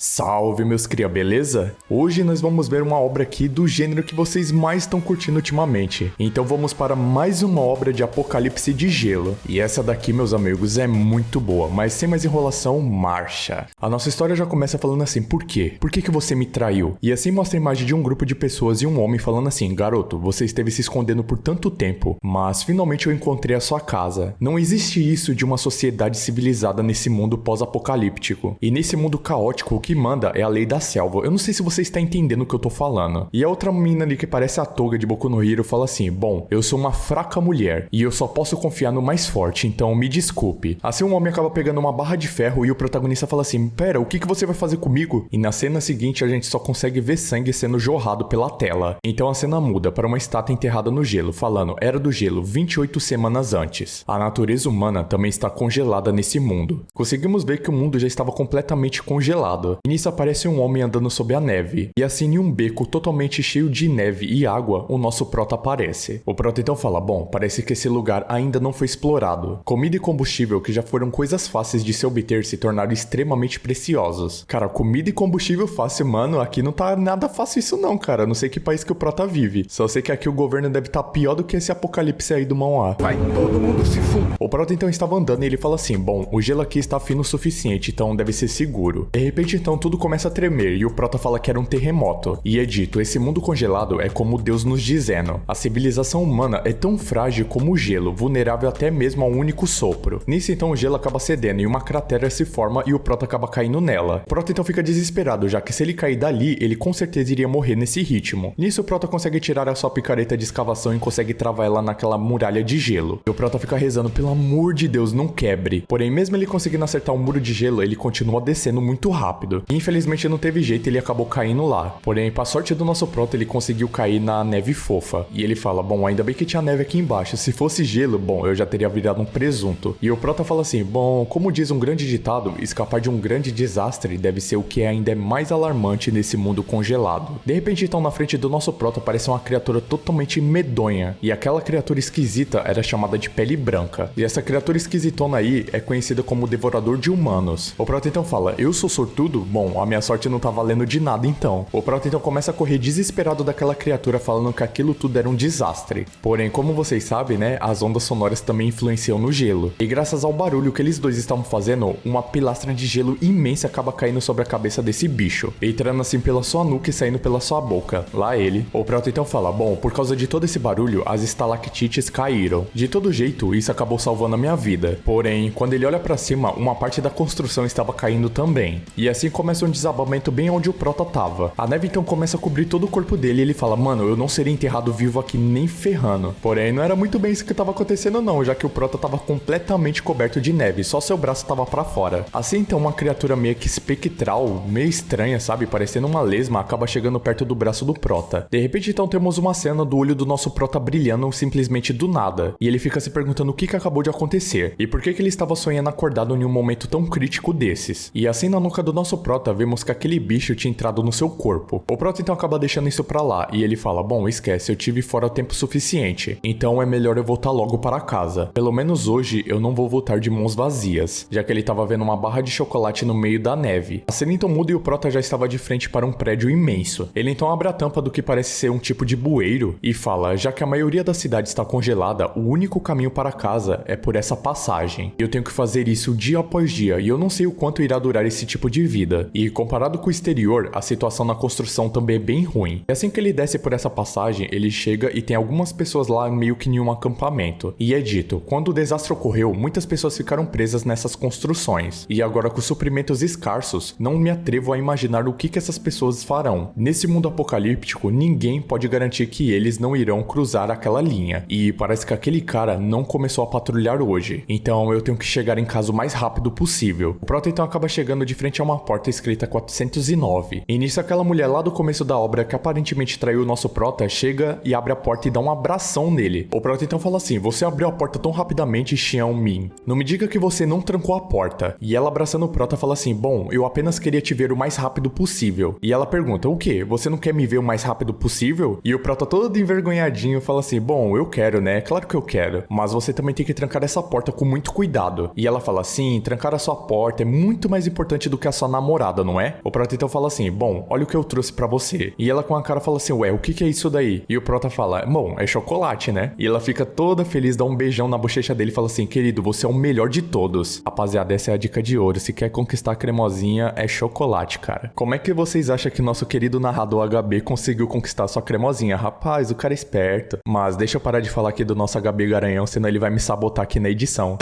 Salve meus cria, beleza? Hoje nós vamos ver uma obra aqui do gênero que vocês mais estão curtindo ultimamente. Então vamos para mais uma obra de apocalipse de gelo. E essa daqui, meus amigos, é muito boa, mas sem mais enrolação, marcha. A nossa história já começa falando assim, por quê? Por que você me traiu? E assim mostra a imagem de um grupo de pessoas e um homem falando assim, garoto, você esteve se escondendo por tanto tempo, mas finalmente eu encontrei a sua casa. Não existe isso de uma sociedade civilizada nesse mundo pós-apocalíptico. E nesse mundo caótico, o que manda é a lei da selva. Eu não sei se você está entendendo o que eu tô falando. E a outra menina ali que parece a Toga de Boku no Hero fala assim, bom, eu sou uma fraca mulher e eu só posso confiar no mais forte, então me desculpe. Assim um homem acaba pegando uma barra de ferro e o protagonista fala assim, pera, o que você vai fazer comigo? E na cena seguinte a gente só consegue ver sangue sendo jorrado pela tela. Então a cena muda para uma estátua enterrada no gelo, falando, era do gelo 28 semanas antes. A natureza humana também está congelada nesse mundo. Conseguimos ver que o mundo já estava completamente congelado. E nisso aparece um homem andando sob a neve. E assim em um beco totalmente cheio de neve e água, o nosso prota aparece. O prota então fala, bom, parece que esse lugar ainda não foi explorado. Comida e combustível, que já foram coisas fáceis de se obter, se tornaram extremamente preciosos. Cara, comida e combustível fácil, mano, aqui não tá nada fácil isso não, cara. Não sei que país que o prota vive. Só sei que aqui o governo deve estar pior do que esse apocalipse aí do Mauá. Vai todo mundo se fuder. O prota então estava andando e ele fala assim, bom, o gelo aqui está fino o suficiente, então deve ser seguro. De repente então tudo começa a tremer e o prota fala que era um terremoto. E é dito, esse mundo congelado é como Deus nos dizendo. A civilização humana é tão frágil como o gelo, vulnerável até mesmo a um único sopro. Nisso então o gelo acaba cedendo e uma cratera se forma e o prota acaba caindo nela. O prota então fica desesperado, já que se ele cair dali, ele com certeza iria morrer nesse ritmo. Nisso o prota consegue tirar a sua picareta de escavação e consegue travar ela naquela muralha de gelo. E o prota fica rezando, pelo amor de Deus, não quebre. Porém, mesmo ele conseguindo acertar o muro de gelo, ele continua descendo muito rápido. E, infelizmente não teve jeito, ele acabou caindo lá. Porém, pra sorte do nosso prota, ele conseguiu cair na neve fofa. E ele fala, bom, ainda bem que tinha neve aqui embaixo. Se fosse gelo, bom, eu já teria virado um presunto. E o prota fala assim, bom, como diz um grande ditado, escapar de um grande desastre deve ser o que ainda é mais alarmante nesse mundo congelado. De repente, então, na frente do nosso prota aparece uma criatura totalmente medonha. E aquela criatura esquisita era chamada de Pele Branca. E essa criatura esquisitona aí é conhecida como Devorador de Humanos. O prota então fala, eu sou sortudo? Bom, a minha sorte não tá valendo de nada então. O prota então começa a correr desesperado daquela criatura falando que aquilo tudo era um desastre. Porém, como vocês sabem, né, as ondas sonoras também influenciam no gelo. E graças ao barulho que eles dois estavam fazendo, uma pilastra de gelo imensa acaba caindo sobre a cabeça desse bicho, entrando assim pela sua nuca e saindo pela sua boca. Lá ele. O prota então fala, bom, por causa de todo esse barulho, as estalactites caíram. De todo jeito, isso acabou salvando a minha vida. Porém, quando ele olha pra cima, uma parte da construção estava caindo também. E assim começa um desabamento bem onde o prota tava. A neve então começa a cobrir todo o corpo dele e ele fala, mano, eu não seria enterrado vivo aqui nem ferrando. Porém, não era muito bem isso que tava acontecendo não, já que o prota tava completamente coberto de neve, só seu braço tava pra fora. Assim então, uma criatura meio que espectral, meio estranha, sabe, parecendo uma lesma, acaba chegando perto do braço do prota. De repente então temos uma cena do olho do nosso prota brilhando simplesmente do nada. E ele fica se perguntando o que acabou de acontecer e por que ele estava sonhando acordado em um momento tão crítico desses. E assim na nuca do nosso prota vemos que aquele bicho tinha entrado no seu corpo. O prota então acaba deixando isso pra lá e ele fala, bom, esquece, eu tive fora o tempo suficiente, então é melhor eu voltar logo para casa. Pelo menos hoje eu não vou voltar de mãos vazias, já que ele estava vendo uma barra de chocolate no meio da neve. A cena então muda e o prota já estava de frente para um prédio imenso. Ele então abre a tampa do que parece ser um tipo de bueiro e fala, já que a maioria da cidade está congelada, o único caminho para casa é por essa passagem. Eu tenho que fazer isso dia após dia e eu não sei o quanto irá durar esse tipo de vida. E comparado com o exterior, a situação na construção também é bem ruim. E assim que ele desce por essa passagem, ele chega e tem algumas pessoas lá meio que em um acampamento. E é dito, quando o desastre ocorreu, muitas pessoas ficaram presas nessas construções. E agora com suprimentos escassos, não me atrevo a imaginar o que essas pessoas farão. Nesse mundo apocalíptico, ninguém pode garantir que eles não irão cruzar aquela linha. E parece que aquele cara não começou a patrulhar hoje. Então eu tenho que chegar em casa o mais rápido possível. O prota então acaba chegando de frente a uma porta escrita 409. E nisso aquela mulher lá do começo da obra que aparentemente traiu o nosso prota chega e abre a porta e dá um abração nele. O prota então fala assim, você abriu a porta tão rapidamente, Xiao Min. Não me diga que você não trancou a porta. E ela abraçando o prota fala assim, bom, eu apenas queria te ver o mais rápido possível. E ela pergunta, o quê? Você não quer me ver o mais rápido possível? E o prota todo envergonhadinho fala assim, bom, eu quero, né? Claro que eu quero. Mas você também tem que trancar essa porta com muito cuidado. E ela fala assim, trancar a sua porta é muito mais importante do que a sua namorada. namorada, não é? O Prota então fala assim, bom, olha o que eu trouxe pra você. E ela com a cara fala assim, ué, o que é isso daí? E o Prota fala, bom, é chocolate, né? E ela fica toda feliz, dá um beijão na bochecha dele e fala assim, querido, você é o melhor de todos. Rapaziada, essa é a dica de ouro. Se quer conquistar a cremosinha, é chocolate, cara. Como é que vocês acham que nosso querido narrador HB conseguiu conquistar sua cremosinha? Rapaz, o cara é esperto. Mas deixa eu parar de falar aqui do nosso HB Garanhão, senão ele vai me sabotar aqui na edição.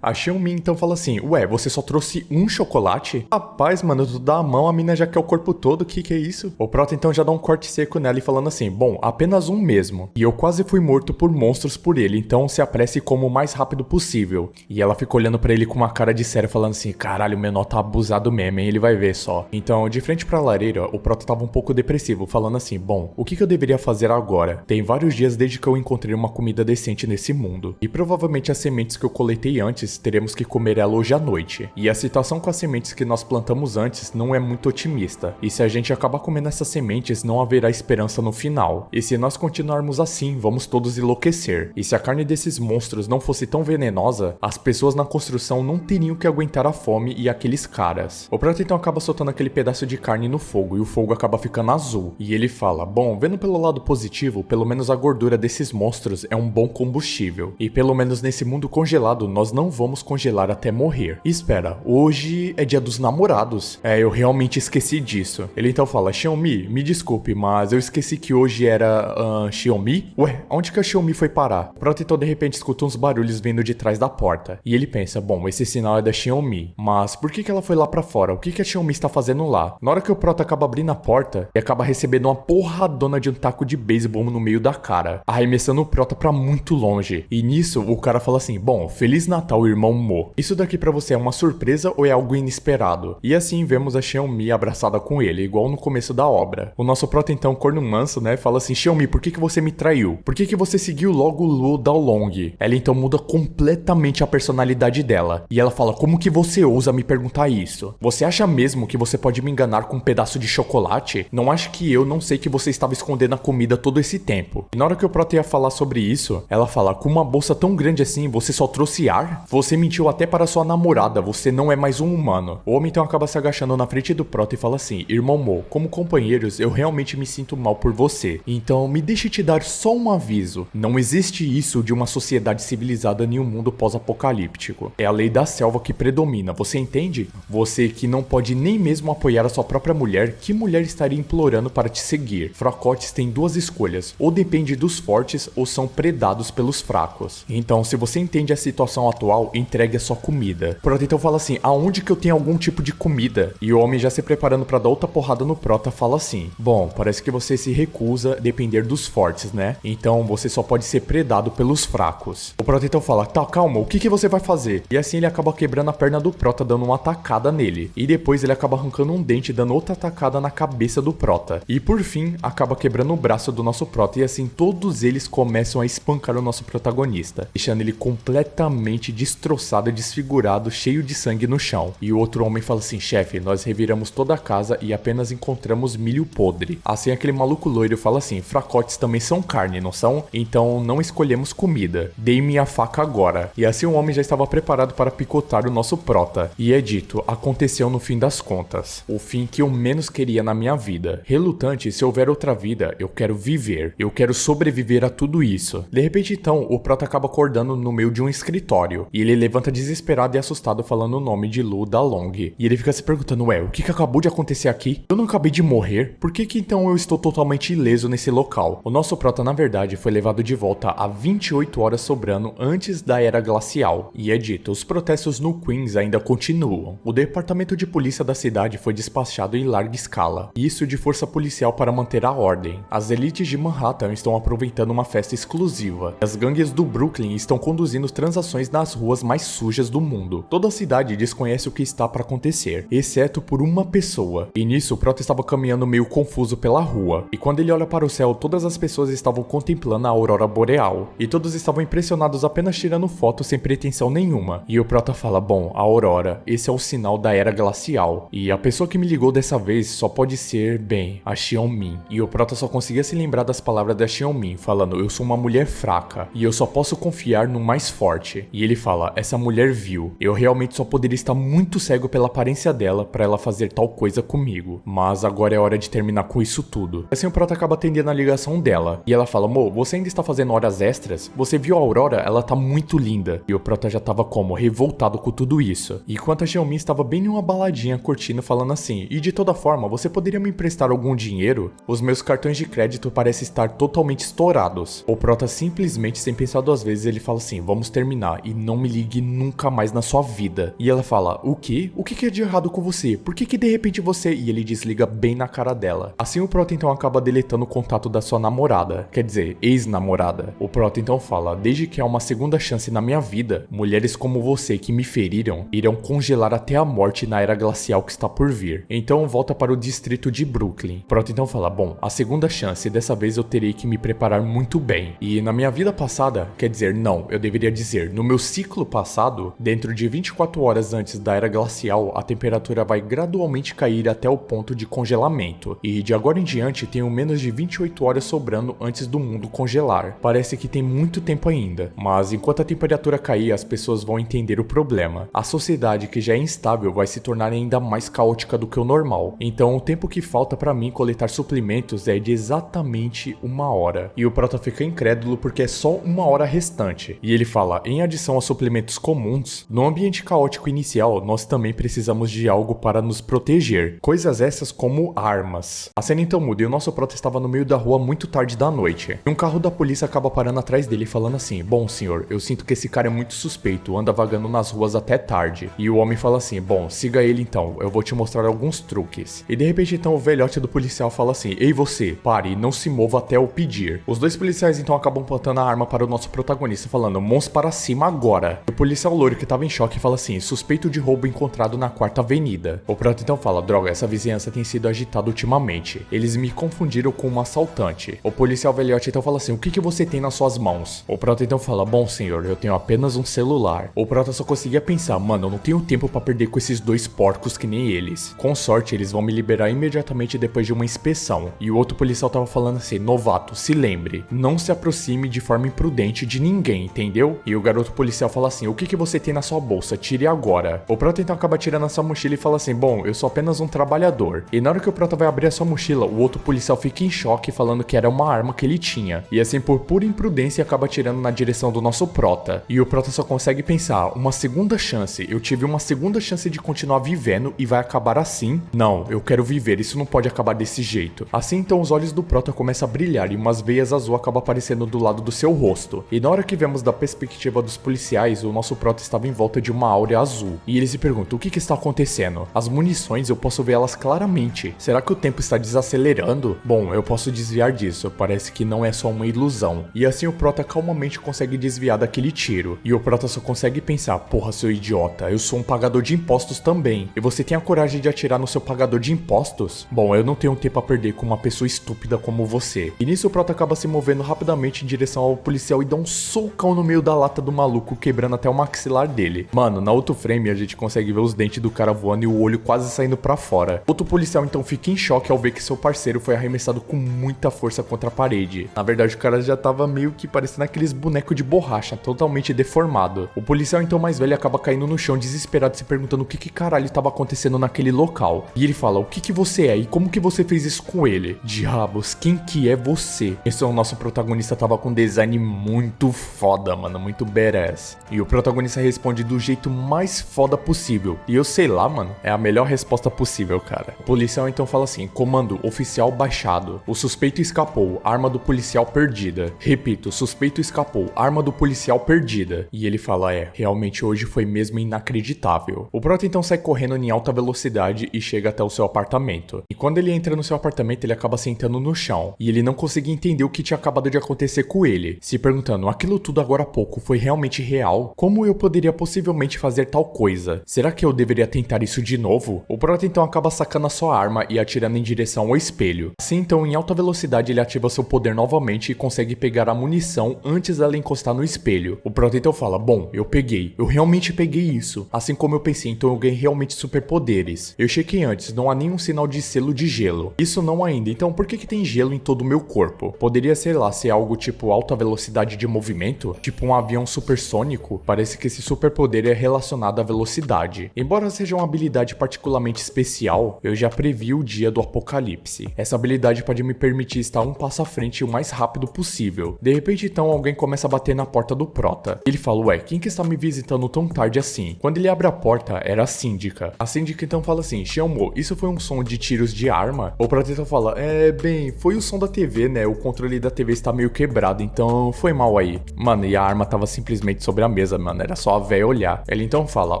A Xiaomi então fala assim, ué, você só trouxe um chocolate? Rapaz, mano, tu dá a mão, a mina já quer o corpo todo, que é isso? O Prota então já dá um corte seco nela e falando assim, bom, apenas um mesmo. E eu quase fui morto por monstros por ele, então se apresse como o mais rápido possível. E ela fica olhando pra ele com uma cara de sério, falando assim, caralho, o menor tá abusado mesmo, hein? Ele vai ver só. Então, de frente pra lareira, o Prota tava um pouco depressivo, falando assim, bom, o que eu deveria fazer agora? Tem vários dias desde que eu encontrei uma comida decente nesse mundo. E provavelmente as sementes que eu coletei antes, teremos que comer ela hoje à noite. E a situação com as sementes que nós plantamos antes não é muito otimista. E se a gente acabar comendo essas sementes, não haverá esperança no final. E se nós continuarmos assim, vamos todos enlouquecer. E se a carne desses monstros não fosse tão venenosa, as pessoas na construção não teriam que aguentar a fome e aqueles caras. O Prota então acaba soltando aquele pedaço de carne no fogo e o fogo acaba ficando azul. E ele fala, bom, vendo pelo lado positivo, pelo menos a gordura desses monstros é um bom combustível. E pelo menos nesse mundo congelado, nós não vamos congelar até morrer. E espera, hoje é dia dos namorados. Eu realmente esqueci disso. Ele então fala, Xiaomi, me desculpe, mas eu esqueci que hoje era Xiaomi? Ué, onde que a Xiaomi foi parar? O Prota então de repente escuta uns barulhos vindo de trás da porta. E ele pensa, bom, esse sinal é da Xiaomi. Mas por que ela foi lá pra fora? O que a Xiaomi está fazendo lá? Na hora que o Prota acaba abrindo a porta, ele acaba recebendo uma porradona de um taco de beisebol no meio da cara, arremessando o Prota pra muito longe. E nisso, o cara fala assim, bom, Feliz Natal, irmão Mo. Isso daqui pra você é uma surpresa ou é algo inesperado? E assim vemos a Xiaomi abraçada com ele, igual no começo da obra. O nosso Prota então, corno manso, né, fala assim, Xiaomi, por que você me traiu? Por que você seguiu logo Lu Daolong? Ela então muda completamente a personalidade dela. E ela fala, como que você ousa me perguntar isso? Você acha mesmo que você pode me enganar com um pedaço de chocolate? Não acho que eu não sei que você estava escondendo a comida todo esse tempo. E na hora que o Prota ia falar sobre isso, ela fala, com uma bolsa tão grande assim, você só trouxe ar? Você mentiu até para sua namorada, você não é mais um humano. O homem então acaba se agachando na frente do Prota e fala assim, irmão Mo, como companheiros, eu realmente me sinto mal por você. Então me deixe te dar só um aviso. Não existe isso de uma sociedade civilizada em um mundo pós-apocalíptico. É a lei da selva que predomina, você entende? Você que não pode nem mesmo apoiar a sua própria mulher, que mulher estaria implorando para te seguir? Fracotes têm duas escolhas, ou depende dos fortes ou são predados pelos fracos. Então, se você entende a situação atual, entregue a sua comida. Prota então fala assim, aonde que eu tenho algum tipo de comida? E o homem já se preparando para dar outra porrada no Prota fala assim, bom, parece que você se recusa a depender dos fortes, né? Então você só pode ser predado pelos fracos. O Prota então fala, tá, calma, o que você vai fazer? E assim ele acaba quebrando a perna do Prota, dando uma atacada nele. E depois ele acaba arrancando um dente, dando outra atacada na cabeça do Prota. E por fim, acaba quebrando o braço do nosso Prota. E assim todos eles começam a espancar o nosso protagonista, deixando ele completamente destroçado e desfigurado, cheio de sangue no chão. E o outro homem fala assim, chefe, nós reviramos toda a casa e apenas encontramos milho podre. Assim aquele maluco loiro fala assim, fracotes também são carne, não são? Então não escolhemos comida. Dei-me a faca agora. E assim o homem já estava preparado para picotar o nosso Prota. E é dito, aconteceu no fim das contas. O fim que eu menos queria na minha vida. Relutante, se houver outra vida, eu quero viver. Eu quero sobreviver a tudo isso. De repente então, o Prota acaba acordando no meio de um escritório. E ele levanta desesperado e assustado falando o nome de Lu Daolong. E ele fica se perguntando, ué, o que acabou de acontecer aqui? Eu não acabei de morrer? Por que então eu estou totalmente ileso nesse local? O nosso Prota, na verdade, foi levado de volta a 28 horas sobrando antes da Era Glacial. E é dito, os protestos no Queens ainda continuam. O departamento de polícia da cidade foi despachado em larga escala. Isso de força policial para manter a ordem. As elites de Manhattan estão aproveitando uma festa exclusiva. As gangues do Brooklyn estão conduzindo transações nas ruas mais sujas do mundo. Toda a cidade desconhece o que está para acontecer, exceto por uma pessoa. E nisso, o Prota estava caminhando meio confuso pela rua. E quando ele olha para o céu, todas as pessoas estavam contemplando a aurora boreal. E todos estavam impressionados apenas tirando fotos sem pretensão nenhuma. E o Prota fala, bom, a aurora, esse é o sinal da Era Glacial. E a pessoa que me ligou dessa vez só pode ser, bem, a Xiaomi. E o Prota só conseguia se lembrar das palavras da Xiaomi, falando, eu sou uma mulher fraca, e eu só posso confiar no mais forte. E ele fala, essa mulher viu. Eu realmente só poderia estar muito cego pela aparência dela pra ela fazer tal coisa comigo. Mas agora é hora de terminar com isso tudo. Assim o Prota acaba atendendo a ligação dela. E ela fala, amor, você ainda está fazendo horas extras? Você viu a Aurora? Ela tá muito linda. E o Prota já tava como? Revoltado com tudo isso. Enquanto a Xiaomi estava bem em uma baladinha curtindo, falando assim, e de toda forma, você poderia me emprestar algum dinheiro? Os meus cartões de crédito parecem estar totalmente estourados. O Prota simplesmente, sem pensar duas vezes, ele fala assim, vamos terminar e não me ligue nunca mais na sua vida. E ela fala, o quê? O que é de errado com você? Por que de repente você... E ele desliga bem na cara dela. Assim o Prota então acaba deletando o contato da sua namorada, quer dizer, ex-namorada. O Prota então fala, desde que há uma segunda chance na minha vida, mulheres como você que me feriram, irão congelar até a morte na era glacial que está por vir. Então volta para o distrito de Brooklyn. O Prota então fala, bom, a segunda chance, dessa vez eu terei que me preparar muito bem. E na minha vida passada, quer dizer, não, eu deveria dizer, no meu ciclo passado, dentro de 24 horas antes da era glacial, a temperatura vai gradualmente cair até o ponto de congelamento. E de agora em diante, tenho menos de 28 horas sobrando antes do mundo congelar. Parece que tem muito tempo ainda, mas enquanto a temperatura cair, as pessoas vão entender o problema. A sociedade, que já é instável, vai se tornar ainda mais caótica do que o normal. Então o tempo que falta pra mim coletar suplementos é de exatamente 1 hora. E o Prota fica incrédulo porque é só 1 hora restante. E ele fala, em adição aos suplementos comuns, no ambiente caótico inicial, nós também precisamos de algo para nos proteger. Coisas essas como armas. A cena então muda e o nosso Prota estava no meio da rua muito tarde da noite. E um carro da polícia acaba parando atrás dele falando assim, bom senhor, eu sinto que esse cara é muito suspeito, anda vagando nas ruas até tarde. E o homem fala assim, bom, siga ele então, eu vou te mostrar alguns truques. E de repente então o velhote do policial fala assim, ei você, pare e não se mova até eu pedir. Os dois policiais então acabam apontando a arma para o nosso protagonista falando, mãos para cima agora. O policial loiro que tava em choque fala assim, suspeito de roubo encontrado na 4ª Avenida. O Prota então fala, droga, essa vizinhança tem sido agitada ultimamente. Eles me confundiram com um assaltante. O policial velhote então fala assim, o que você tem nas suas mãos? O Prota então fala, bom senhor, eu tenho apenas um celular. O Prota só conseguia pensar, mano, eu não tenho tempo pra perder com esses dois porcos que nem eles. Com sorte, eles vão me liberar imediatamente depois de uma inspeção. E o outro policial tava falando assim, novato, se lembre, não se aproxime de forma imprudente de ninguém, entendeu? E o garoto policial fala assim, o que você tem na sua bolsa? Tire agora. O Prota então acaba tirando a sua mochila e fala assim, bom, eu sou apenas um trabalhador. E na hora que o Prota vai abrir a sua mochila, o outro policial fica em choque falando que era uma arma que ele tinha. E assim, por pura imprudência, acaba tirando na direção do nosso Prota. E o Prota só consegue pensar, uma segunda chance, eu tive uma segunda chance de continuar vivendo e vai acabar assim? Não, eu quero viver, isso não pode acabar desse jeito. Assim então os olhos do Prota começam a brilhar e umas veias azul acabam aparecendo do lado do seu rosto. E na hora que vemos da perspectiva dos policiais, o nosso Prota estava em volta de uma áurea azul. E eles se perguntam, o que está acontecendo? As munições, eu posso ver elas claramente. Será que o tempo está desacelerando? Bom, eu posso desviar disso, parece que não é só uma ilusão. E assim o Prota calmamente consegue desviar daquele tiro. E o Prota só consegue pensar, porra, seu idiota, eu sou um pagador de impostos também. E você tem a coragem de atirar no seu pagador de impostos? Bom, eu não tenho tempo a perder com uma pessoa estúpida como você. E nisso o Prota acaba se movendo rapidamente em direção ao policial e dá um socão no meio da lata do maluco, quebrando até o maxilar dele. Mano, na outro frame a gente consegue ver os dentes do cara voando e o olho quase saindo pra fora. Outro policial então fica em choque ao ver que seu parceiro foi arremessado com muita força contra a parede. Na verdade o cara já tava meio que parecendo aqueles bonecos de borracha, totalmente deformado. O policial então mais velho acaba caindo no chão desesperado, se perguntando o que caralho tava acontecendo naquele local. E ele fala, o que você é e como que você fez isso com ele? Diabos, quem que é você? Esse é o nosso protagonista, tava com um design muito foda, mano, muito badass. E o protagonista responde do jeito mais foda possível. E eu sei lá, mano, é a melhor resposta possível, cara. O policial então fala assim, comando, oficial baixado. O suspeito escapou, arma do policial perdida. Repito, suspeito escapou, arma do policial perdida. E ele fala, realmente hoje foi mesmo inacreditável. O Prota então sai correndo em alta velocidade e chega até o seu apartamento. E quando ele entra no seu apartamento, ele acaba sentando no chão. E ele não conseguia entender o que tinha acabado de acontecer com ele, se perguntando, aquilo tudo agora há pouco foi realmente real? Como eu poderia possivelmente fazer tal coisa? Será que eu deveria tentar isso de novo? O Prota então acaba sacando a sua arma e atirando em direção ao espelho. Assim então, em alta velocidade, ele ativa seu poder novamente e consegue pegar a munição antes dela encostar no espelho. O Prota então fala, bom, eu peguei, eu realmente peguei isso. Assim como eu pensei, então eu ganhei realmente superpoderes. Eu chequei antes, não há nenhum sinal de selo de gelo. Isso não ainda, então por que tem gelo em todo o meu corpo? Poderia, sei lá, ser algo tipo alta velocidade de movimento? Tipo um avião supersônico? pânico, parece que esse superpoder é relacionado à velocidade. Embora seja uma habilidade particularmente especial, eu já previ o dia do apocalipse. Essa habilidade pode me permitir estar um passo à frente o mais rápido possível. De repente, então, alguém começa a bater na porta do Prota. Ele fala, ué, quem que está me visitando tão tarde assim? Quando ele abre a porta, era a síndica. A síndica então fala assim, Xiaomo, isso foi um som de tiros de arma? O Prota então fala, bem, foi o som da TV, né? O controle da TV está meio quebrado, então foi mal aí. Mano, e a arma tava simplesmente sobre a mesa, mano, era só a véia olhar. Ele então fala,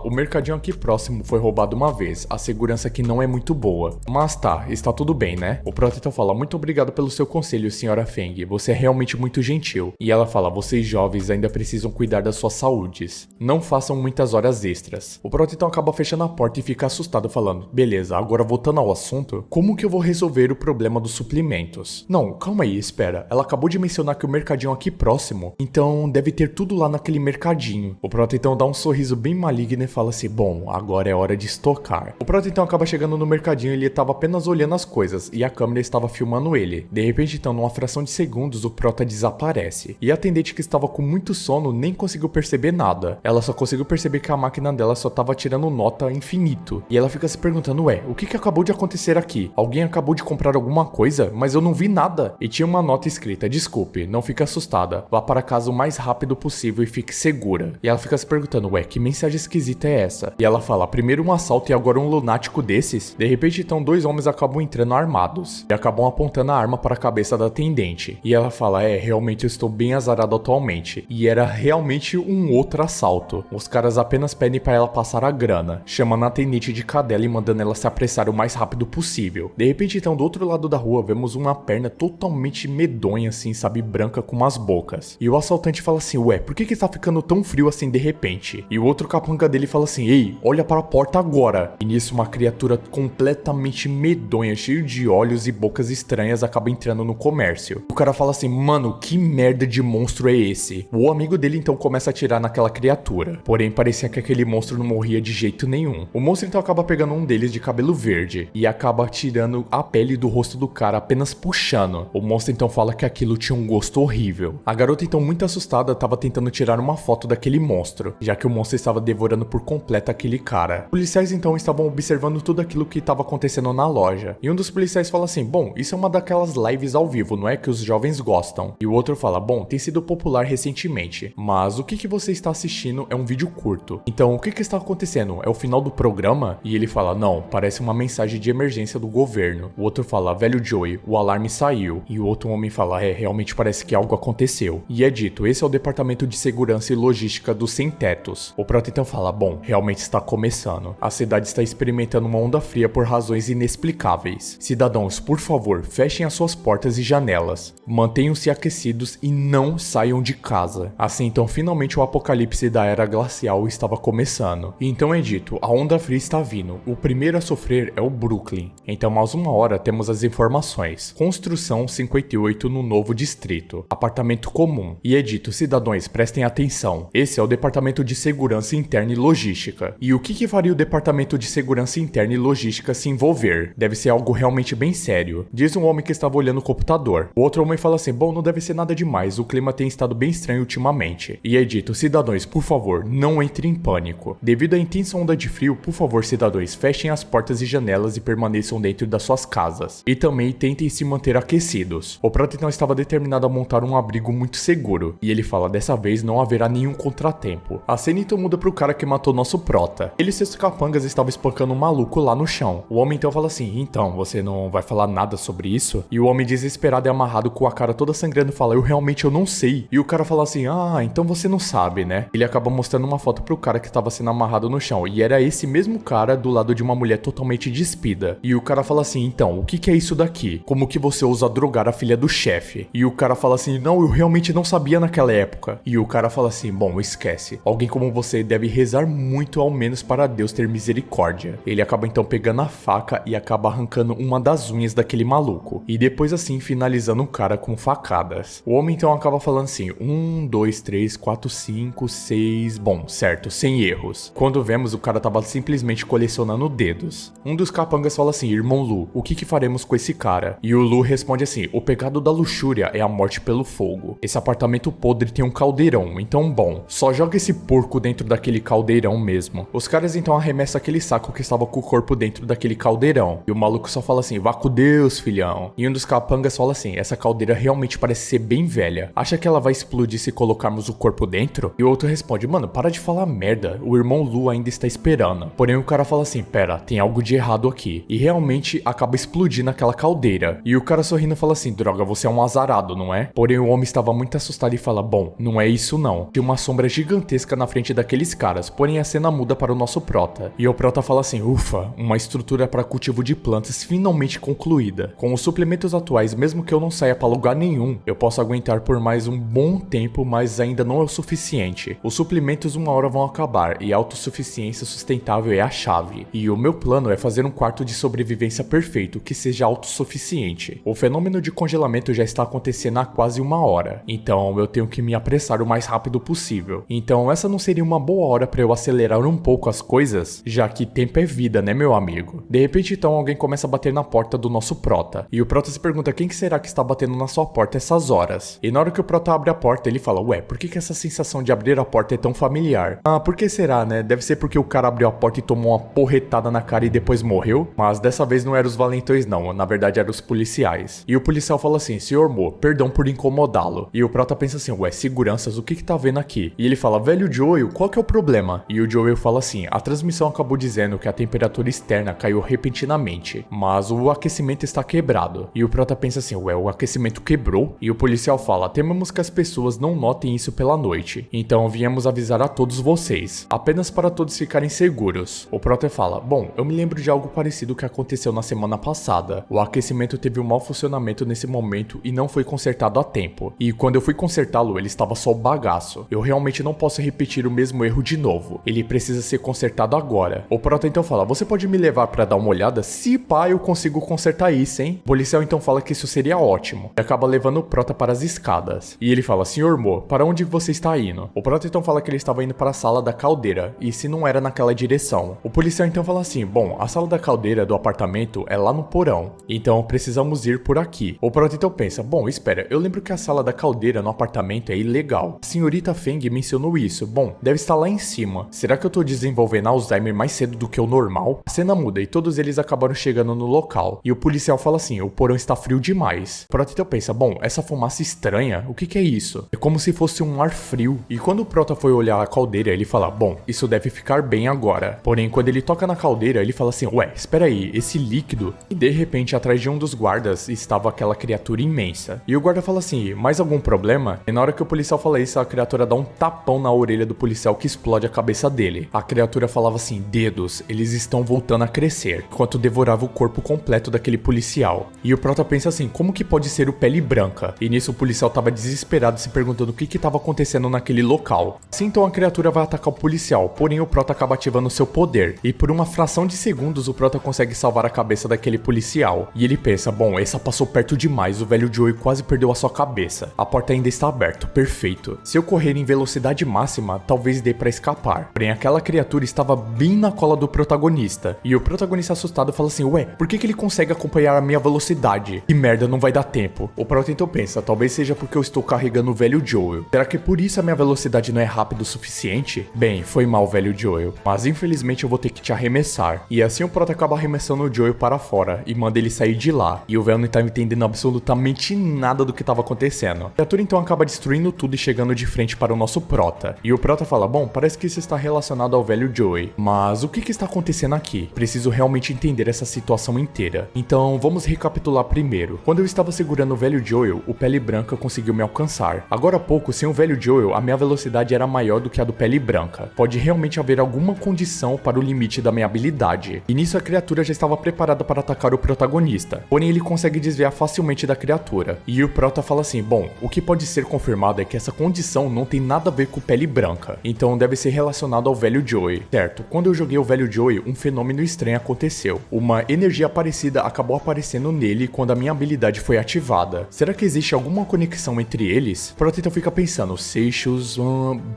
o mercadinho aqui próximo foi roubado uma vez, a segurança aqui não é muito boa. Mas tá, está tudo bem, né? O Prota então fala, muito obrigado pelo seu conselho, senhora Feng, você é realmente muito gentil. E ela fala, vocês jovens ainda precisam cuidar das suas saúdes. Não façam muitas horas extras. O Prota então acaba fechando a porta e fica assustado falando, beleza, agora voltando ao assunto, como que eu vou resolver o problema dos suprimentos? Não, calma aí, espera, ela acabou de mencionar que o mercadinho aqui próximo, então deve ter tudo lá naquele mercadinho. O Prota então dá um sorriso bem maligno e fala assim, bom, agora é hora de estocar. O Prota então acaba chegando no mercadinho e ele estava apenas olhando as coisas e a câmera estava filmando ele. De repente então, numa fração de segundos, o Prota desaparece. E a atendente que estava com muito sono nem conseguiu perceber nada. Ela só conseguiu perceber que a máquina dela só estava tirando nota infinito. E ela fica se perguntando, ué, o que acabou de acontecer aqui? Alguém acabou de comprar alguma coisa? Mas eu não vi nada. E tinha uma nota escrita, desculpe, não fique assustada. Vá para casa o mais rápido possível e fique segura. E ela fica se perguntando, ué, que mensagem esquisita é essa? E ela fala, primeiro um assalto e agora um lunático desses? De repente então, dois homens acabam entrando armados. E acabam apontando a arma para a cabeça da atendente. E ela fala, realmente eu estou bem azarado atualmente. E era realmente um outro assalto. Os caras apenas pedem para ela passar a grana, chamando a atendente de cadela e mandando ela se apressar o mais rápido possível. De repente então, do outro lado da rua, vemos uma perna totalmente medonha assim, sabe, branca com umas bocas. E o assaltante fala assim, ué, por que está ficando tão frio assim de repente? E o outro capanga dele fala assim, ei, olha para a porta agora. E nisso uma criatura completamente medonha, cheio de olhos e bocas estranhas, acaba entrando no comércio. O cara fala assim, mano, que merda de monstro é esse? O amigo dele então começa a atirar naquela criatura. Porém, parecia que aquele monstro não morria de jeito nenhum. O monstro então acaba pegando um deles de cabelo verde e acaba tirando a pele do rosto do cara, apenas puxando. O monstro então fala que aquilo tinha um gosto horrível. A garota então, muito assustada, estava tentando tirar uma foto daquele monstro, já que o monstro estava devorando por completo aquele cara. Os policiais então estavam observando tudo aquilo que estava acontecendo na loja. E um dos policiais fala assim, bom, isso é uma daquelas lives ao vivo, não é, que os jovens gostam. E o outro fala, bom, tem sido popular recentemente, mas o que você está assistindo é um vídeo curto. Então, o que está acontecendo? É o final do programa? E ele fala, não, parece uma mensagem de emergência do governo. O outro fala, velho Joey, o alarme saiu. E o outro homem fala, realmente parece que algo aconteceu. E é dito, esse é o departamento de segurança e logística dos sem-tetos. O Prota então fala, bom, realmente está começando. A cidade está experimentando uma onda fria por razões inexplicáveis. Cidadãos, por favor, fechem as suas portas e janelas. Mantenham-se aquecidos e não saiam de casa. Assim então, finalmente o apocalipse da era glacial estava começando. E então é dito, a onda fria está vindo. O primeiro a sofrer é o Brooklyn. Então, mais uma hora, temos as informações. Construção 58 no novo distrito. Apartamento comum. E é dito, cidadãos, prestem atenção. Esse é o departamento de segurança interna e logística. E o que faria o departamento de segurança interna e logística se envolver? Deve ser algo realmente bem sério. Diz um homem que estava olhando o computador. O outro homem fala assim, bom, não deve ser nada demais, o clima tem estado bem estranho ultimamente. E é dito, cidadãos, por favor, não entrem em pânico. Devido à intensa onda de frio, por favor, cidadãos, fechem as portas e janelas e permaneçam dentro das suas casas. E também tentem se manter aquecidos. O Prota então estava determinado a montar um abrigo muito seguro. E ele fala, dessa vez não haverá nenhum contratempo. A cena então muda pro cara que matou nosso Prota. Ele e seus capangas estavam espancando um maluco lá no chão. O homem então fala assim, então, você não vai falar nada sobre isso? E o homem desesperado e amarrado com a cara toda sangrando fala, eu não sei. E o cara fala assim, então você não sabe, né? Ele acaba mostrando uma foto pro cara que estava sendo amarrado no chão. E era esse mesmo cara do lado de uma mulher totalmente despida. E o cara fala assim, então, o que é isso daqui? Como que você ousa drogar a filha do chefe? E o cara fala assim, não, eu realmente não sabia naquela época. E o cara fala assim, bom, esquece. Alguém como você deve rezar muito ao menos para Deus ter misericórdia. Ele acaba então pegando a faca e acaba arrancando uma das unhas daquele maluco. E depois assim finalizando o cara com facadas. O homem então acaba falando assim, 1, 2, 3, 4, 5, 6... Bom, certo, sem erros. Quando vemos, o cara tava simplesmente colecionando dedos. Um dos capangas fala assim, irmão Lu, o que faremos com esse cara? E o Lu responde assim, o pecado da luxúria é a morte pelo fogo. Esse apartamento podre tem um caldeirão, então bom, só joga esse porco dentro daquele caldeirão mesmo. Os caras então arremessam aquele saco que estava com o corpo dentro daquele caldeirão. E o maluco só fala assim, vá com Deus, filhão. E um dos capangas fala assim, essa caldeira realmente parece ser bem velha. Acha que ela vai explodir se colocarmos o corpo dentro? E o outro responde, mano, para de falar merda, o irmão Lu ainda está esperando. Porém o cara fala assim, pera, tem algo de errado aqui. E realmente acaba explodindo aquela caldeira. E o cara sorrindo fala assim, droga, você é um azarado, não é? Porém o homem estava muito assustado e fala, bom, não é isso não. Tinha uma sombra gigantesca na frente daqueles caras, porém a cena muda para o nosso prota. E o prota fala assim, ufa, uma estrutura para cultivo de plantas finalmente concluída. Com os suplementos atuais, mesmo que eu não saia para lugar nenhum, eu posso aguentar por mais um bom tempo, mas ainda não é o suficiente. Os suplementos uma hora vão acabar e a autossuficiência sustentável é a chave. E o meu plano é fazer um quarto de sobrevivência perfeito que seja autossuficiente. O fenômeno de congelamento já está acontecendo há quase uma hora, então eu tenho que me apressar o mais rápido possível. Então essa não seria uma boa hora para eu acelerar um pouco as coisas, já que tempo é vida, né, meu amigo? De repente então alguém começa a bater na porta do nosso prota, e o prota se pergunta quem que será que está batendo na sua porta essas horas? E na hora que o prota abre a porta, ele fala, ué, por que essa sensação de abrir a porta é tão familiar? Ah, por que será, né? Deve ser porque o cara abriu a porta e tomou uma porretada na cara e depois morreu? Mas dessa vez não eram os valentões não, na verdade eram os policiais. E o policial fala assim, senhor Mo, perdão por incomodá-lo. E o prota pensa assim, ué, seguranças, o que tá vendo aqui? E ele fala, velho Joel, qual que é o problema? E o Joel fala assim, a transmissão acabou dizendo que a temperatura externa caiu repentinamente, mas o aquecimento está quebrado. E o prota pensa assim, ué, o aquecimento quebrou? E o policial fala, tememos que as pessoas não notem isso pela noite, então viemos avisar a todos vocês, apenas para todos ficarem seguros. O prota fala, bom, eu me lembro de algo parecido que aconteceu na semana passada. O aquecimento teve um mau funcionamento nesse momento e não foi consertado a tempo. E quando eu fui consertá-lo, ele estava só o bagaço. Eu realmente não posso repetir o mesmo erro de novo. Ele precisa ser consertado agora. O prota então fala, você pode me levar para dar uma olhada? Se pá, eu consigo consertar isso, hein? O policial então fala que isso seria ótimo. E acaba levando o prota para as escadas. E ele fala, senhor Mo, para onde você está indo? O prota então fala que ele estava indo para a sala da caldeira, e se não era naquela direção. O policial então fala assim, bom, a sala da caldeira do apartamento é lá no porão, então precisamos ir por aqui. O prota então pensa, bom, espera, eu lembro que a sala da caldeira no apartamento é ilegal. A senhorita Feng mencionou isso, bom, deve estar lá em cima. Será que eu tô desenvolvendo Alzheimer mais cedo do que o normal? A cena muda e todos eles acabaram chegando no local, e o policial fala assim, o porão está frio demais. O prota então pensa, bom, essa fumaça estranha, o que é isso? É como se fosse um ar frio. E quando o prota foi olhar a caldeira, ele fala, bom, isso deve ficar bem agora. Porém, quando ele toca na caldeira, ele fala assim, ué, espera aí, esse líquido? E de repente, atrás de um dos guardas, estava aquela criatura imensa. E o guarda fala assim, mais algum problema? E na hora que o policial fala isso, a criatura dá um tapão na orelha do policial que explode a cabeça dele. A criatura falava assim, dedos, eles estão voltando a crescer, enquanto devorava o corpo completo daquele policial. E o prota pensa assim, como que pode ser o Pele Branca? E nisso o policial tava desesperado se perguntando o que estava acontecendo naquele local. Assim então a criatura vai atacar o policial, porém o prota acaba ativando seu poder. E por uma fração de segundos o prota consegue salvar a cabeça daquele policial. E ele pensa, bom, essa passou perto demais, o velho Joey quase perdeu a sua cabeça. A porta ainda está aberta, perfeito. Se eu correr em velocidade máxima, talvez dê pra escapar. Porém aquela criatura estava bem na cola do protagonista. E o protagonista assustado fala assim, ué, por que ele consegue acompanhar a minha velocidade? Que merda, não vai dar tempo. O prota então pensa, talvez seja porque eu estou carregando o velho Joel. Será que por isso a minha velocidade não é rápida o suficiente? Bem, foi mal, velho Joel, mas infelizmente eu vou ter que te arremessar. E assim o prota acaba arremessando o Joel para fora e manda ele sair de lá. E o velho não tá entendendo absolutamente nada do que estava acontecendo. A criatura então acaba destruindo tudo e chegando de frente para o nosso prota. E o prota fala, bom, parece que isso está relacionado ao velho Joey, mas o que está acontecendo aqui? Preciso realmente entender essa situação inteira. Então vamos recapitular primeiro. Quando eu estava segurando o velho Joel, o Pele Branca conseguiu me alcançar. Agora há pouco, sem o velho Joel, a minha velocidade era maior do que a do Pele Branca. Pode realmente haver alguma condição para o limite da minha habilidade. E nisso a criatura já estava preparada para atacar o protagonista. Porém ele consegue desviar facilmente da criatura. E o prota fala assim, bom, o que pode ser confirmado é que essa condição não tem nada a ver com Pele Branca. Então deve ser relacionado ao velho Joey. Certo, quando eu joguei o velho Joey, um fenômeno estranho aconteceu. Uma energia parecida acabou aparecendo nele quando a minha habilidade foi ativada. Será que existe alguma conexão entre eles? O prota então fica pensando, Seixos...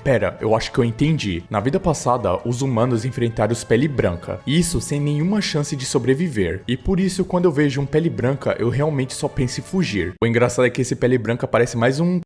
Pera, eu acho que eu entendi. Na vida passada, os humanos enfrentaram os Pele Branca. Isso sem nenhuma chance de sobreviver. E por isso, quando eu vejo um Pele Branca, eu realmente só penso em fugir. O engraçado é que esse Pele Branca parece mais um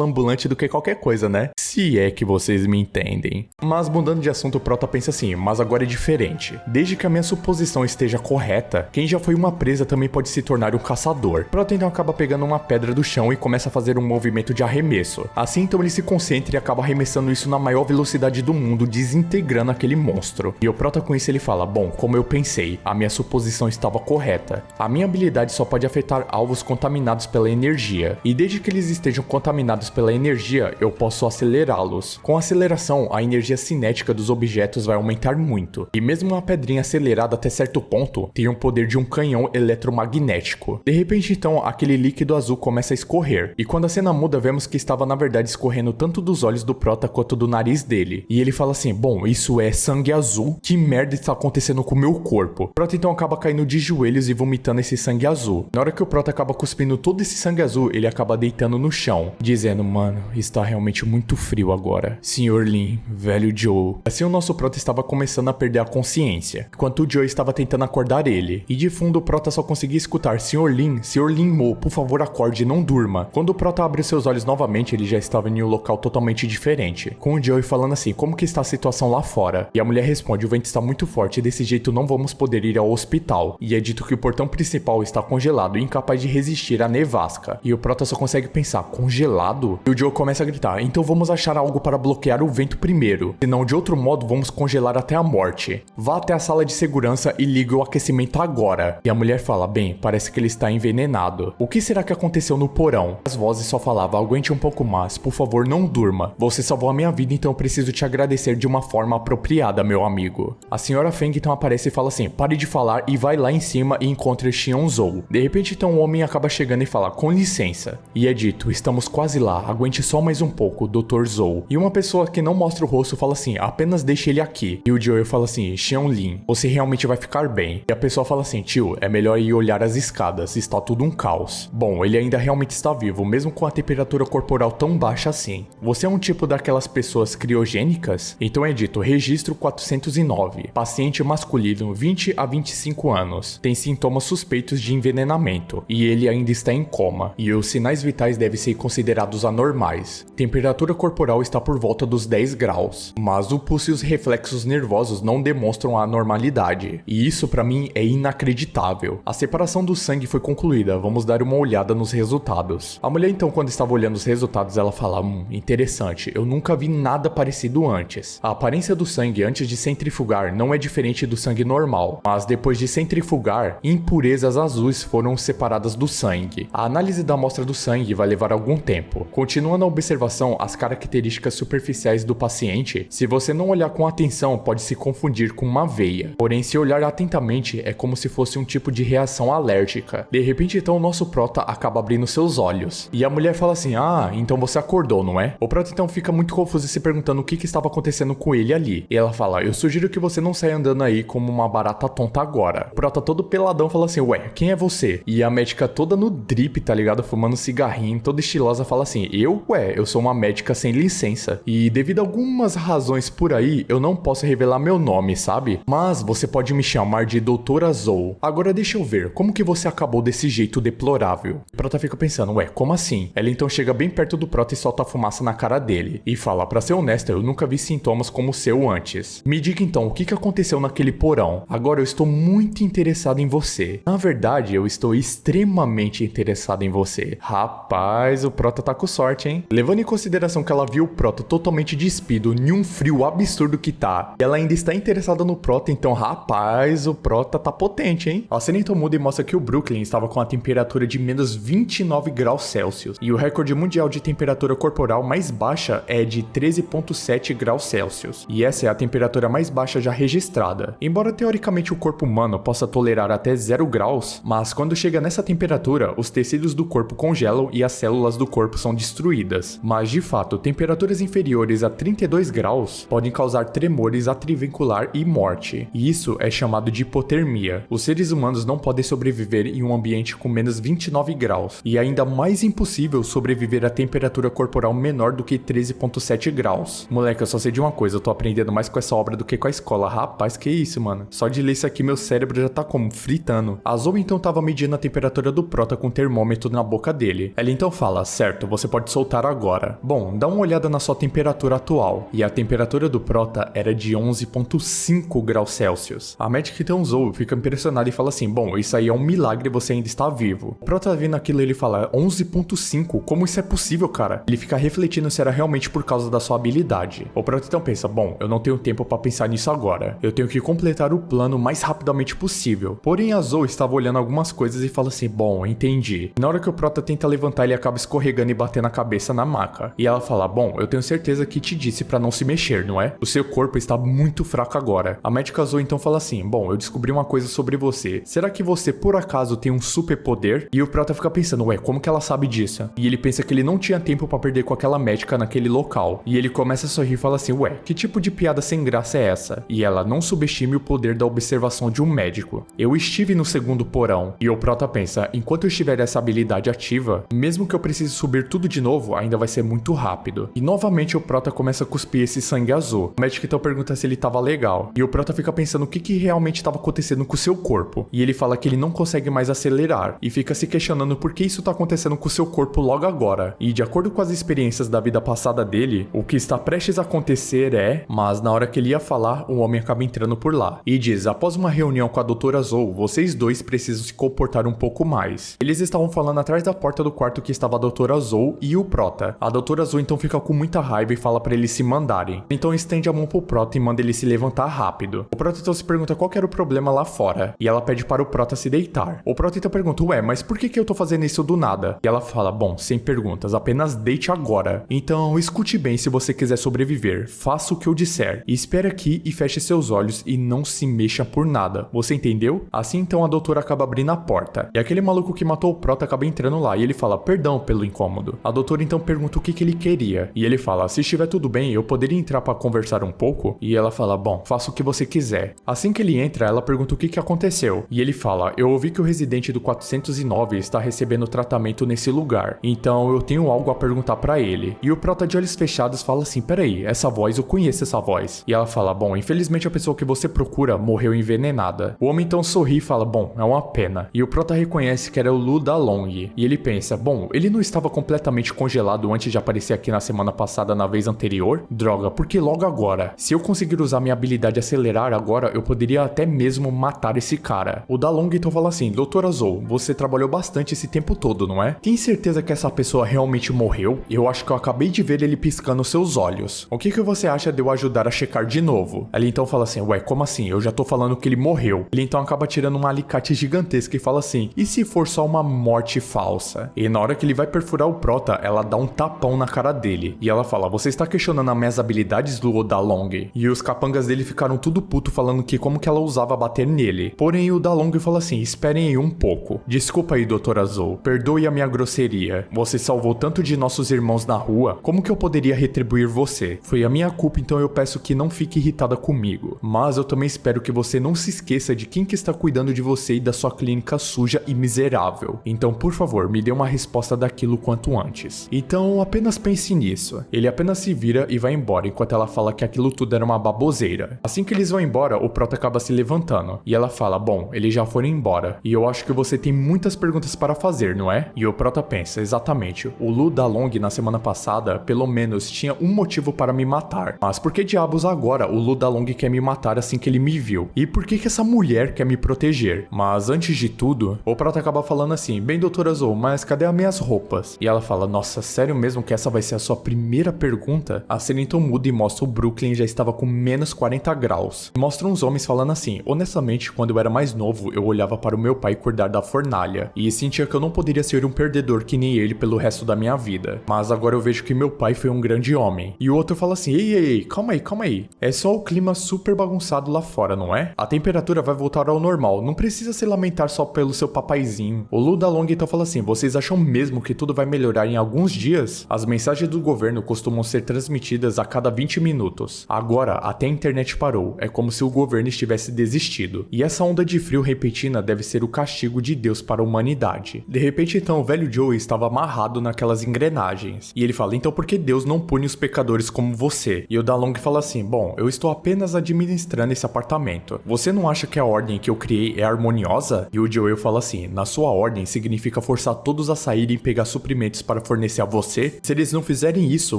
ambulante do que qualquer coisa, né? Se é que vocês me entendem. Mas mudando de assunto, o Prota pensa assim, mas agora é diferente. Desde que a minha suposição esteja correta, quem já foi uma presa também pode se tornar um caçador. Prota então acaba pegando uma pedra do chão e começa a fazer um movimento de arremesso. Assim então ele se concentra e acaba arremessando isso na maior velocidade do mundo, desintegrando aquele monstro. E o Prota com isso ele fala, bom, como eu pensei, a minha suposição estava correta. A minha habilidade só pode afetar alvos contaminados pela energia. E desde que eles estejam contaminados pela energia, eu posso acelerá-los. Com a aceleração, a energia cinética dos objetos vai aumentar muito. E mesmo uma pedrinha acelerada até certo ponto, tem o poder de um canhão eletromagnético. De repente então, aquele líquido azul começa a escorrer. E quando a cena muda, vemos que estava na verdade escorrendo tanto dos olhos do Prota quanto do nariz dele. E ele fala assim, bom, isso é sangue azul? Que merda está acontecendo com o meu corpo? O Prota então acaba caindo de joelhos e vomitando esse sangue azul. Na hora que o Prota acaba cuspindo todo esse sangue azul, ele acaba deitando no chão, dizendo, mano, está realmente muito frio agora. Sr. Lin, velho Joe. Assim o nosso Prota estava começando a perder a consciência, enquanto o Joe estava tentando acordar ele. E de fundo o Prota só conseguia escutar, Sr. Lin Mo, por favor acorde, não durma. Quando o Prota abre seus olhos novamente, ele já estava em um local totalmente diferente, com o Joe falando assim, como que está a situação lá fora? E a mulher responde, o vento está muito forte e desse jeito não vamos poder ir ao hospital. E é dito que o portão principal está congelado e incapaz de resistir à nevasca. E o Prota só consegue pensar, congelado? E o Joe começa a gritar, então vamos achar algo para bloquear o vento primeiro, senão de outro modo vamos congelar até a morte. Vá até a sala de segurança e ligue o aquecimento agora. E a mulher fala, bem, parece que ele está envenenado. O que será que aconteceu no porão? As vozes só falavam, aguente um pouco mais, por favor não durma. Você salvou a minha vida, então eu preciso te agradecer de uma forma apropriada, meu amigo. A senhora Feng então aparece e fala assim, pare de falar e vai lá em cima e encontre Xion Zhou. De repente então o homem acaba chegando e fala, com licença. E é dito, estamos quase lá, aguente só mais um pouco, Dr. Zhou. E uma pessoa que não mostra o rosto fala assim, apenas deixe ele aqui. E o Joel fala assim, Xion Lin, você realmente vai ficar bem. E a pessoa fala assim, tio, é melhor ir olhar as escadas, está tudo um caos. Bom, ele ainda realmente está vivo, mesmo com a temperatura corporal tão baixa assim. Você é um tipo daquelas pessoas criogênicas? Então é dito, registro 409, paciente masculino 20 a 25 anos, tem sintomas suspeitos de envenenamento, e ele ainda está em coma, e os sinais vitais devem ser considerados anormais. Temperatura corporal está por volta dos 10 graus, mas o pulso e os reflexos nervosos não demonstram a normalidade, e isso pra mim é inacreditável. A separação do sangue foi concluída, vamos dar uma olhada nos resultados. A mulher então, quando estava olhando os resultados, ela fala, interessante, eu nunca vi nada parecido antes. A aparência do sangue antes de centrifugar não é diferente do sangue normal, mas depois de centrifugar, impurezas azuis foram separadas do sangue. A análise da amostra do sangue vai levar algum tempo. Continuando a observação, as características superficiais do paciente, se você não olhar com atenção, pode se confundir com uma veia. Porém, se olhar atentamente, é como se fosse um tipo de reação alérgica. De repente, então, o nosso Prota acaba abrindo seus olhos. E a mulher fala assim, então você acordou, não é? O Prota então fica muito confuso e se perguntando o que estava acontecendo com ele ali. E ela fala, eu sugiro que você não saia andando aí como uma barata tonta agora. O Prota todo peladão fala assim, ué, quem é você? E a médica toda no drip, tá ligado? Fumando cigarrinho, toda estilosa, fala assim, eu sou uma médica sem licença. E devido a algumas razões por aí, eu não posso revelar meu nome, sabe? Mas você pode me chamar de Doutora Zhou. Agora deixa eu ver, como que você acabou desse jeito deplorável? O Prota fica pensando, ué, como assim? Ela então chega bem perto do Prota e solta a fumaça na cara dele. E fala, pra ser honesta, eu nunca vi sintomas como o seu antes. Me diga então, o que aconteceu naquele porão? Agora eu estou muito interessado em você. Na verdade, eu estou extremamente interessado em você. Rapaz, o Prota tá com sorte, hein? Levando em consideração que ela viu o Prota totalmente despido, em um frio absurdo que tá, e ela ainda está interessada no Prota, então, rapaz, o Prota tá potente, hein? A cena então muda e mostra que o Brooklyn estava com a temperatura de menos 29 graus Celsius, e o recorde mundial de temperatura corporal mais baixa é de 13,7 graus Celsius, e essa é a temperatura mais baixa já registrada. Embora teoricamente o corpo humano possa tolerar até 0 graus, mas quando chega nessa temperatura, os tecidos do corpo congelam e as células do corpo são destruídas. Mas de fato, temperaturas inferiores a 32 graus podem causar tremores atrivencular e morte, e isso é chamado de hipotermia. Os seres humanos não podem sobreviver em um ambiente com menos 29 graus, e é ainda mais impossível sobreviver a temperatura corporal menor do que 13,7 graus. Moleque, eu só sei de uma coisa, eu tô aprendendo mais com essa obra do que com a escola. Rapaz, que isso, mano? Só de ler isso aqui, meu cérebro já tá como? Fritando. A Zoe então tava medindo a temperatura do Prota com o termômetro na boca dele. Ela então fala, certo, você você pode soltar agora. Bom, dá uma olhada na sua temperatura atual. E a temperatura do Prota era de 11,5 graus Celsius. A médica então Zou fica impressionada e fala assim, bom, isso aí é um milagre, você ainda está vivo. O Prota vendo aquilo ele fala, 11,5? Como isso é possível, cara? Ele fica refletindo se era realmente por causa da sua habilidade. O Prota então pensa, bom, eu não tenho tempo pra pensar nisso agora. Eu tenho que completar o plano o mais rapidamente possível. Porém, a Zou estava olhando algumas coisas e fala assim, bom, entendi. Na hora que o Prota tenta levantar, ele acaba escorregando e batendo a cabeça na maca. E ela fala, bom, eu tenho certeza que te disse pra não se mexer, não é? O seu corpo está muito fraco agora. A médica Zou então fala assim, bom, eu descobri uma coisa sobre você. Será que você por acaso tem um superpoder? E o Prota fica pensando, ué, como que ela sabe disso? E ele pensa que ele não tinha tempo pra perder com aquela médica naquele local. E ele começa a sorrir e fala assim, ué, que tipo de piada sem graça é essa? E ela, não subestime o poder da observação de um médico. Eu estive no segundo porão. E o Prota pensa, enquanto eu estiver essa habilidade ativa, mesmo que eu precise subir tudo de novo, ainda vai ser muito rápido. E novamente o Prota começa a cuspir esse sangue azul. O médico então pergunta se ele tava legal. E o Prota fica pensando o que realmente estava acontecendo com o seu corpo. E ele fala que ele não consegue mais acelerar. E fica se questionando por que isso tá acontecendo com o seu corpo logo agora. E de acordo com as experiências da vida passada dele, o que está prestes a acontecer é... Mas na hora que ele ia falar, um homem acaba entrando por lá. E diz, após uma reunião com a doutora Zou, vocês dois precisam se comportar um pouco mais. Eles estavam falando atrás da porta do quarto que estava a doutora Zou e o Prota. A doutora Zou então fica com muita raiva e fala pra eles se mandarem. Então estende a mão pro Prota e manda ele se levantar rápido. O Prota então se pergunta qual que era o problema lá fora. E ela pede para o Prota se deitar. O Prota então pergunta, ué, mas por que eu tô fazendo isso do nada? E ela fala, bom, sem perguntas, apenas deite agora. Então escute bem se você quiser sobreviver. Faça o que eu disser. E espere aqui e feche seus olhos e não se mexa por nada. Você entendeu? Assim então a doutora acaba abrindo a porta. E aquele maluco que matou o Prota acaba entrando lá e ele fala, perdão pelo incômodo. A doutora então pergunta o que ele queria. E ele fala, se estiver tudo bem, eu poderia entrar pra conversar um pouco? E ela fala, bom, faça o que você quiser. Assim que ele entra, ela pergunta o que aconteceu. E ele fala, eu ouvi que o residente do 409 está recebendo tratamento nesse lugar. Então eu tenho algo a perguntar pra ele. E o Prota de olhos fechados fala assim, peraí, essa voz, eu conheço essa voz. E ela fala, bom, infelizmente a pessoa que você procura morreu envenenada. O homem então sorri e fala, bom, é uma pena. E o Prota reconhece que era o Lu Dalong. E ele pensa, bom, ele não estava completamente congelado antes de aparecer aqui na semana passada na vez anterior? Droga, porque logo agora? Se eu conseguir usar minha habilidade acelerar agora, eu poderia até mesmo matar esse cara. O Dalong então fala assim, doutora Zou, você trabalhou bastante esse tempo todo, não é? Tem certeza que essa pessoa realmente morreu? Eu acho que eu acabei de ver ele piscando seus olhos. O que você acha de eu ajudar a checar de novo? Ele então fala assim, ué, como assim? Eu já tô falando que ele morreu. Ele então acaba tirando um alicate gigantesco e fala assim, e se for só uma morte falsa? E na hora que ele vai perfurar o Prota, ela dá um tapão na cara dele. E ela fala, você está questionando as minhas habilidades do Dalong? E os capangas dele ficaram tudo puto falando que como que ela usava bater nele. Porém o Dalong fala assim, esperem aí um pouco. Desculpa aí, doutora Zou, perdoe a minha grosseria. Você salvou tanto de nossos irmãos na rua, como que eu poderia retribuir você? Foi a minha culpa, então eu peço que não fique irritada comigo. Mas eu também espero que você não se esqueça de quem que está cuidando de você e da sua clínica suja e miserável. Então, por favor, me dê uma resposta daquilo quanto antes. Então, apenas pense nisso. Ele apenas se vira e vai embora, enquanto ela fala que aquilo tudo era uma baboseira. Assim que eles vão embora, o Prota acaba se levantando. E ela fala, bom, eles já foram embora. E eu acho que você tem muitas perguntas para fazer, não é? E o Prota pensa, exatamente. O Lu Dalong, na semana passada, pelo menos, tinha um motivo para me matar. Mas por que diabos agora o Lu Dalong quer me matar assim que ele me viu? E por que essa mulher quer me proteger? Mas antes de tudo, o Prota acaba falando assim, bem, doutora Zou, mas cadê as minhas roupas? E ela fala, nossa, sério mesmo que essa vai ser a sua primeira pergunta? A cena então muda e mostra o Brooklyn já estava com menos 40 graus. Mostra uns homens falando assim, honestamente, quando eu era mais novo, eu olhava para o meu pai cuidar da fornalha, e sentia que eu não poderia ser um perdedor que nem ele pelo resto da minha vida. Mas agora eu vejo que meu pai foi um grande homem. E o outro fala assim, ei, calma aí. É só o clima super bagunçado lá fora, não é? A temperatura vai voltar ao normal, não precisa se lamentar só pelo seu papaizinho. O Lu Dalong então fala assim, vocês acham mesmo que tudo vai melhorar em alguns dias? As mensagens do governo costumam ser transmitidas a cada 20 minutos. Agora, até a internet parou, é como se o governo estivesse desistido. E essa onda de frio repentina deve ser o castigo de Deus para a humanidade. De repente então o velho Joey estava amarrado naquelas engrenagens. E ele fala, então por que Deus não pune os pecadores como você? E o Dalong fala assim, bom, eu estou apenas administrando esse apartamento. Você não acha que a ordem que eu criei é harmoniosa? E o Joey fala assim, na sua ordem significa forçar todos a saírem e pegar suprimentos para fornecer a você? Se eles não fizerem isso,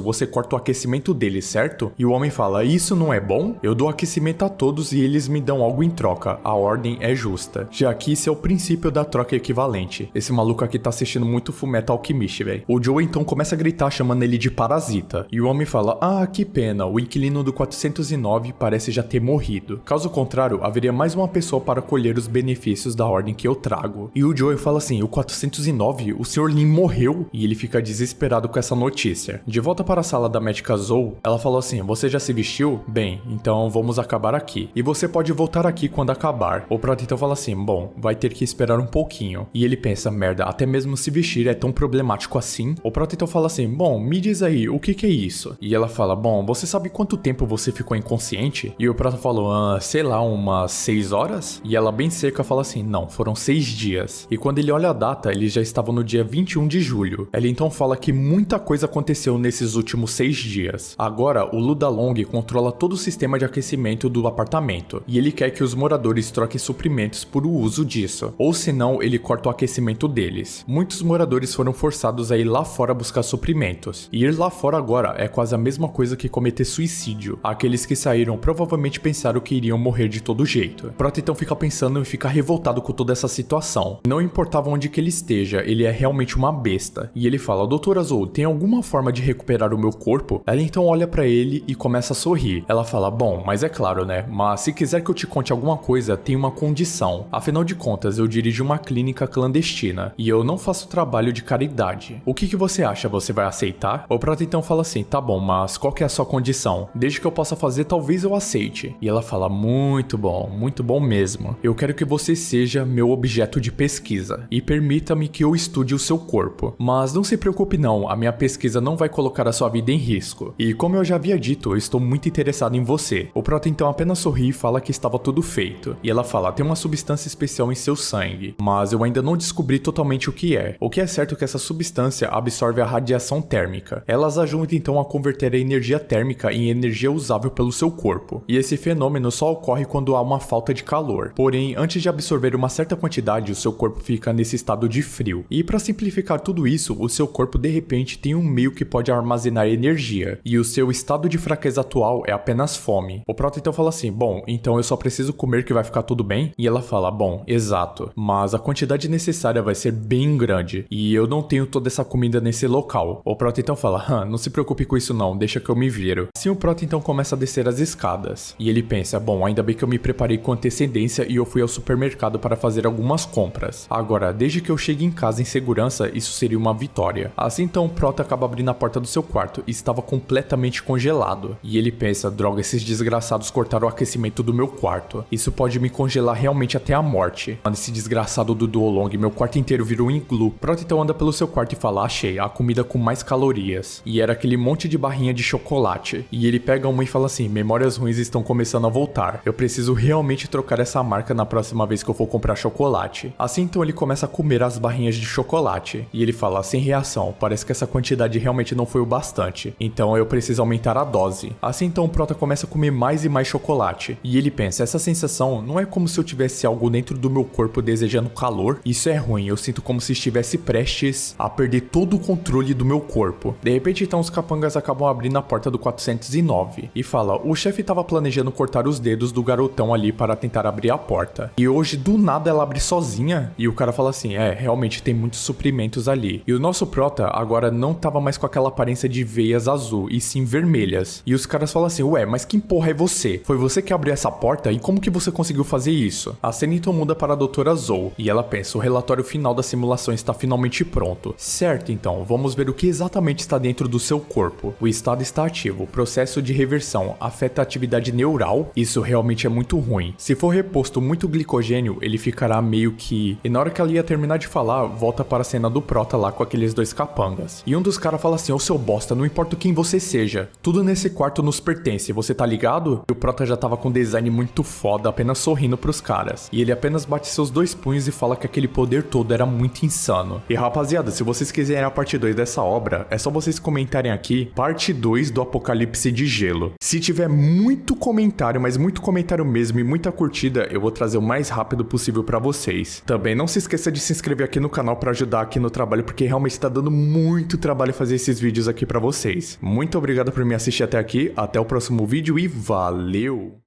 você corta o aquecimento deles, certo? E o homem fala, isso não é bom? Eu dou aquecimento a todos e eles me dão algo em troca. A ordem é justa. Já que esse é o princípio da troca equivalente. Esse maluco aqui tá assistindo muito Fullmetal Alchemist, velho. O Joe então começa a gritar chamando ele de parasita. E o homem fala, ah, que pena, o inquilino do 409 parece já ter morrido. Caso contrário, haveria mais uma pessoa para colher os benefícios da ordem que eu trago. E o Joe fala assim, o 409, o Sr. Lin morreu? E ele fica desesperado com essa notícia. De volta para a sala da médica Zoe, ela falou assim, você já se vestiu? Bem, então vamos acabar aqui. E você pode voltar aqui quando acabar. O Prota então fala assim, bom, vai ter que esperar um pouquinho. E ele pensa, merda, até mesmo se vestir é tão problemático assim? O Prota então fala assim, bom, me diz aí, o que é isso? E ela fala, bom, você sabe quanto tempo você ficou inconsciente? E o Prota falou, sei lá, umas 6 horas? E ela bem seca fala assim, não, foram 6 dias. E quando ele olha a data, eles já estavam no dia 21 de julho. Ela então fala que muita coisa aconteceu nesses últimos 6 dias. Agora, o Ludalong controla todo o sistema de aquecimento do apartamento. E ele quer que os moradores troquem suprimentos por o uso disso. Ou senão, ele corta o aquecimento deles. Muitos moradores foram forçados a ir lá fora buscar suprimentos. E ir lá fora agora é quase a mesma coisa que cometer suicídio. Aqueles que saíram provavelmente pensaram que iriam morrer de todo jeito. Prota então fica pensando e fica revoltado com toda essa situação. Não importava onde que ele esteja, ele é realmente uma besta. E ele fala, Doutor Azul, tem alguma forma de recuperar o meu corpo? Ela então olha pra ele e começa a sorrir. Ela fala, bom, mas é claro, né? Mas se quiser que eu te conte alguma coisa, tem uma condição. Afinal de contas, eu dirijo uma clínica clandestina e eu não faço trabalho de caridade. O que você acha? Você vai aceitar? O Prota então fala assim, tá bom, mas qual que é a sua condição? Desde que eu possa fazer, talvez eu aceite. E ela fala, muito bom mesmo. Eu quero que você seja meu objeto de pesquisa e permita-me que eu estude o seu corpo. Mas não se preocupe não, a minha pesquisa não vai colocar a sua vida em risco. E como eu já havia dito, eu estou muito interessado em você. O Prota então apenas sorri e fala que estava tudo feito. E ela fala, tem uma substância especial em seu sangue, mas eu ainda não descobri totalmente o que é. O que é certo é que essa substância absorve a radiação térmica. Elas ajudam então a converter a energia térmica em energia usável pelo seu corpo. E esse fenômeno só ocorre quando há uma falta de calor. Porém, antes de absorver uma certa quantidade, o seu corpo fica nesse estado de frio. E para simplificar tudo isso, o seu corpo de repente tem um meio que pode armazenar energia. E o seu estado de fraqueza atual é apenas fome. O Prota então fala assim, bom, então eu só preciso comer que vai ficar tudo bem? E ela fala, bom, exato. Mas a quantidade necessária vai ser bem grande. E eu não tenho toda essa comida nesse local. O Prota então fala, não se preocupe com isso não, deixa que eu me viro. Assim o Prota então começa a descer as escadas. E ele pensa, bom, ainda bem que eu me preparei com antecedência e eu fui ao supermercado para fazer algumas compras. Agora, desde que eu chegue em casa em segurança, isso seria uma vitória. Assim então o Prota acaba abrindo a porta do seu quarto e estava completamente congelado. E ele pensa, droga, esses desgraçados cortaram o aquecimento do meu quarto. Isso pode me congelar realmente até a morte. Mano, esse desgraçado do Duolong, meu quarto inteiro virou um iglu. Prota então anda pelo seu quarto e fala, achei, a comida com mais calorias. E era aquele monte de barrinha de chocolate. E ele pega uma e fala assim, memórias ruins estão começando a voltar. Eu preciso realmente trocar essa marca na próxima vez que eu for comprar chocolate. Assim então ele começa a comer as barrinhas de chocolate. E ele fala, sem reação, parece que essa quantidade realmente não foi o bastante. Então eu preciso aumentar a dose. Assim então o Prota começa a comer mais e mais chocolate. E ele pensa, essa sensação não é como se eu tivesse algo dentro do meu corpo desejando calor. Isso é ruim, eu sinto como se estivesse prestes a perder todo o controle do meu corpo. De repente então os capangas acabam abrindo a porta do 409 e fala, o chefe estava planejando cortar os dedos do garotão ali para tentar abrir a porta. E hoje do nada ela abre sozinha. E o cara fala assim, realmente tem muitos suprimentos ali. E o nosso Prota agora não tava mais com aquela aparência de veias azul e sim vermelhas. E os caras falam assim, ué, mas quem porra é você? Foi você que abriu essa porta e como que você conseguiu fazer isso? A cena então muda para a doutora Zoe e ela pensa, o relatório final da simulação está finalmente pronto. Certo, então, vamos ver o que exatamente está dentro do seu corpo. O estado está ativo, o processo de reversão afeta a atividade neural. Isso realmente é muito ruim. Se for reposto muito glicogênio, ele ficará meio que... E na hora que ela ia terminar de falar, volta para a cena do Prota lá com aqueles dois capangas. E um dos caras fala assim, ô seu bosta, não importa quem você seja, tudo nesse quarto nos pertence, você tá ligado? E o Prota já tava com um design muito foda, apenas sorrindo pros caras. E ele apenas bate seus dois punhos e fala que aquele poder todo era muito insano. E rapaziada, se vocês quiserem a parte 2 dessa obra, é só vocês comentarem aqui, parte 2 do Apocalipse de Gelo. Se tiver muito comentário, mas muito comentário mesmo e muita curtida, eu vou trazer o mais rápido possível pra vocês. Também não se esqueça de se inscrever aqui no canal pra ajudar aqui no trabalho, porque realmente tá tá dando muito trabalho fazer esses vídeos aqui pra vocês. Muito obrigado por me assistir até aqui, até o próximo vídeo e valeu!